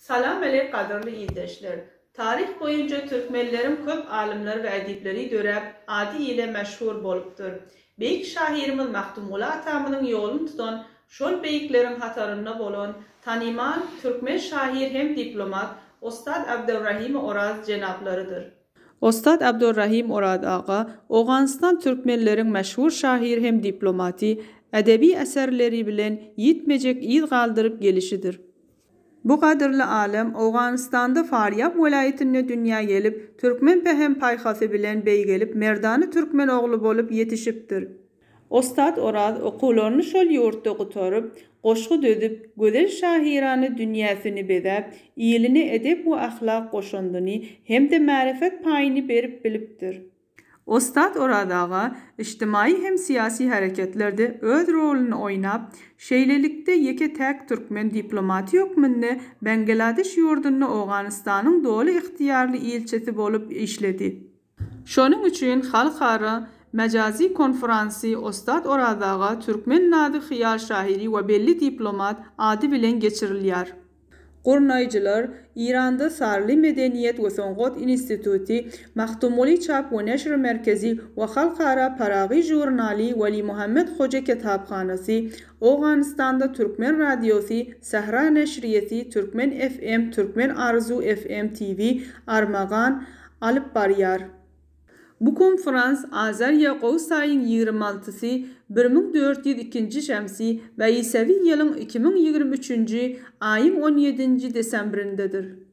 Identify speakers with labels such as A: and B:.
A: Salam ele qadırlı iydeşler. Tarih boyunca Türkmenlerin köp alimler ve edipleri dörep adi ile meşhur bolupdur. Beyik şahirimiz Mahdumula atamının yolunu tutan, şol beyiklerin hatarına bolon, taniman Türkmen şahir hem diplomat Ostad Abdurrahim Oraz cenaplarıdır. Ostad Abdurrahim Oraz ağa, Oğanistan Türkmenlerin meşhur şahir hem diplomati, edebi eserleri bilen yitmecek id kaldırıp gelişidir. Bu qadırlı alem Oğanistan'da Faryab velayetine dünya gelip, Türkmen pehem payxası bilen bey gelip, merdani Türkmen oğlu bolup yetişiptir. Ostad Oraz okularını şol yurtta gutarıp, qoşqu dödüp, gözel şahirani dünyasını bedep, iyilini edep ve ahlak qoşundunu hem de marifet payını berip biliptir. Ostad Oraz ağa, ijtimai hem siyasi hareketlerde öz rolünü oynap, şeylelikte yeke tek Türkmen diplomati hükmünde Bangladeş yurdunu Oğanistan'ın dolu ihtiyarlı ilçesi bolup işledi. Şonun üçün halkara mecazi konferansı Ostad Oraz ağa Türkmen nadı xiyal şahiri ve belli diplomat adı bilen geçirilýär. Gurnaycılar, İran'da Sarli Medeniyet ve Songot İnstitutu, Mahdumuli Çap ve Neşr Merkezi ve Halkara Paragi Jurnali Veli Muhammed Hoca Kitapxanası, Oğanistan'da Türkmen Radyosu, Sahra Neşriyeti, Türkmen FM, Türkmen Arzu FM TV, Armağan alıp barýar. Bu konferans Azar Yaqov ayın 26-sı 1402 şemsi ve İsevi yılın 2023 ayın 17 desemberindedir.